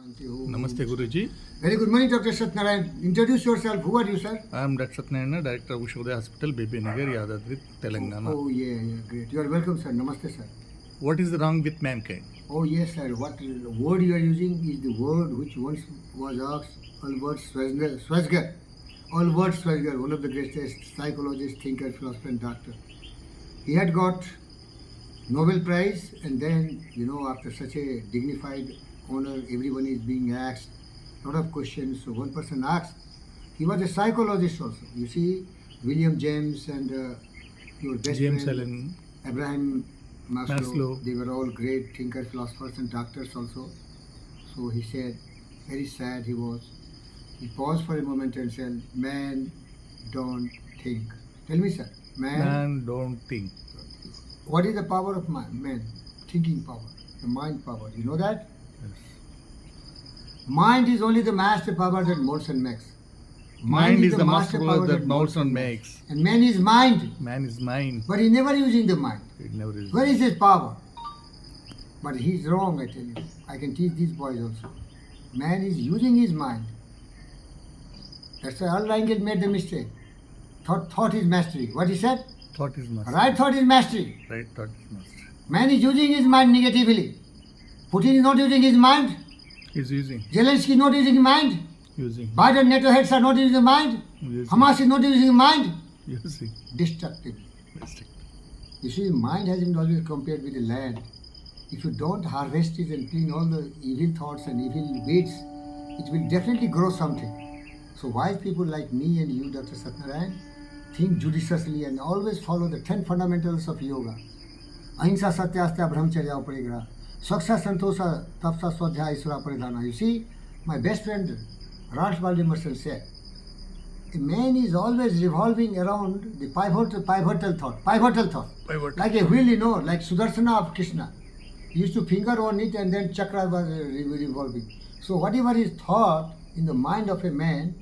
Namaste Guruji. Very good morning, Dr. Satnarayan. Introduce yourself. Who are you, sir? I am Dr. Satnarayan, Director of Ushodaya Hospital, Baby Nagar, Yadadri, Telangana. Oh, yeah, great. You are welcome, sir. Namaste, sir. What is wrong with mankind? Oh, yes, sir. What word you are using is the word which once was asked Albert Schweitzer. Albert Schweitzer, one of the greatest psychologists, thinker, philosopher, and doctor. He had got Nobel Prize, and then, after such a dignified honor, everyone is being asked a lot of questions. So one person asked, he was a psychologist also. You see, William James and your best James friend, Allen, Abraham Maslow, they were all great thinkers, philosophers, and doctors also. So he said, very sad he was. He paused for a moment and said, man don't think. Tell me, sir. Man don't think. What is the power of man? Thinking power, the mind power. You know that? Yes. Mind is only the master power that molds and makes. Mind is the master power that molds and makes. And man is mind. Man is mind. But he never using the mind. It never is. Where is his power? But he's wrong, I tell you. I can teach these boys also. Man is using his mind. That's why Al Engel made the mistake. Thought is mastery. What he said? Thought is master. Right thought is mastery. Right thought is master. Man is using his mind negatively. Putin is not using his mind. He's using. Zelensky is not using his mind. Using. Biden NATO heads are not using the mind. Using. Hamas is not using the mind. Using. Destructive. Destructive. You see, mind has been always compared with the land. If you don't harvest it and clean all the evil thoughts and evil weeds, it will definitely grow something. So wise people like me and you, Dr. Satnarayan, think judiciously and always follow the 10 fundamentals of yoga. Ahimsa satya astya brahmacharya uparigraha. Swaksha santosa tapsa swadhyaya isura paridhana. You see, my best friend Ralph Waldo Emerson said, a man is always revolving around the pivotal thought. Pivotal. Like a wheel, like Sudarsana of Krishna. He used to finger on it and then chakra was revolving. So whatever is thought in the mind of a man,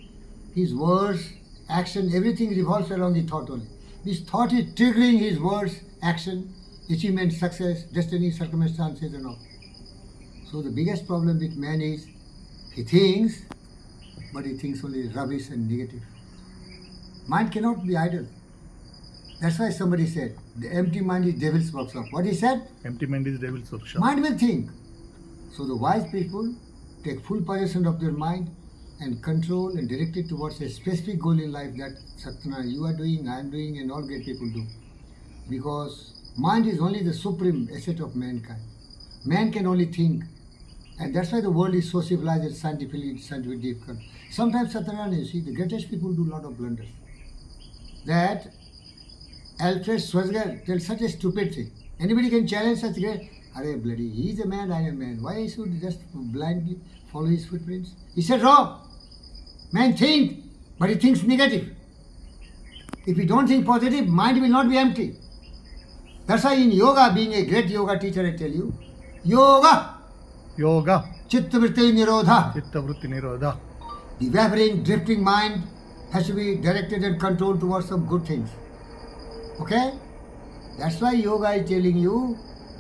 his words, action, everything revolves around the thought only. This thought is triggering his words, action, achievement, success, destiny, circumstances and all. So the biggest problem with man is he thinks, but he thinks only rubbish and negative. Mind cannot be idle. That's why somebody said, the empty mind is devil's workshop. What he said? Empty mind is devil's workshop. Mind will think. So the wise people take full possession of their mind and control and direct it towards a specific goal in life that Satnarayan, you are doing, I am doing, and all great people do. Because mind is only the supreme asset of mankind. Man can only think. And that's why the world is so civilized and scientifically difficult. Sometimes, Satnarayan, you see, the greatest people do a lot of blunders. That Alfred Schweitzer tells such a stupid thing. Anybody can challenge such great, Arey bloody, he is a man, I am a man. Why I should just blindly follow his footprints? He said wrong. Man think, but he thinks negative. If you don't think positive, mind will not be empty. That's why in yoga, being a great yoga teacher, I tell you, yoga. Chitta vritti nirodha. The wavering, drifting mind has to be directed and controlled towards some good things. Okay? That's why yoga is telling you,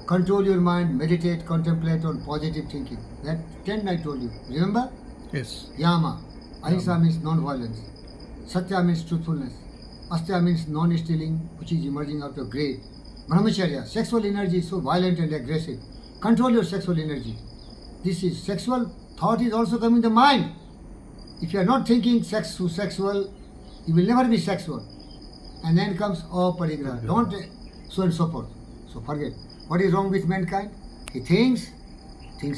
control your mind, meditate, contemplate on positive thinking. That 10 I told you. Remember? Yes. Yama. Ahimsa means non-violence. Satya means truthfulness. Astya means non-stealing, which is emerging out of greed. Brahmacharya. Sexual energy is so violent and aggressive. Control your sexual energy. This is sexual thought is also coming in the mind. If you are not thinking sexual, you will never be sexual. And then comes aparigraha. Don't so and so forth. So forget. What is wrong with mankind? He thinks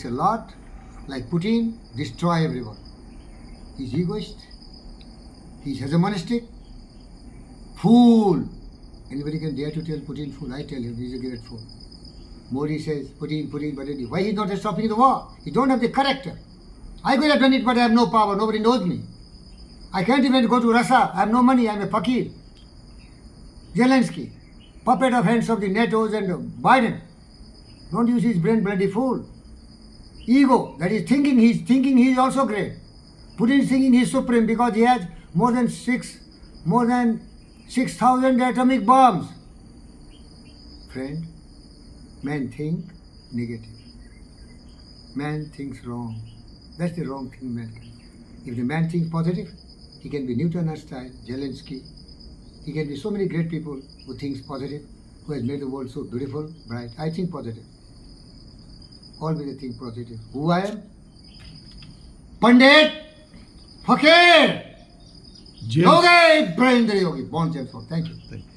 a lot, like Putin, destroy everyone. He's egoist, he's hegemonistic, fool. Anybody can dare to tell Putin fool? I tell him he's a great fool. Modi says, Putin, but why he's not stopping the war? He don't have the character. I could have done it, but I have no power, nobody knows me. I can't even go to Russia, I have no money, I'm a fakir. Zelensky, puppet of hands of the NATO's and Biden. Don't use his brain, bloody fool. Ego, that is thinking he is also great. Putin is thinking he is supreme because he has more than 6,000 atomic bombs. Friend, men think negative. Man thinks wrong. That's the wrong thing man can. If the man thinks positive, he can be Newton Einstein, Zelensky. He can be so many great people who thinks positive, who has made the world so beautiful, bright. I think positive. Always think positive. Who I am? Pandit Fakir James. Yogi Brahindra Yogi. Born James Bond. Thank you. Thank you.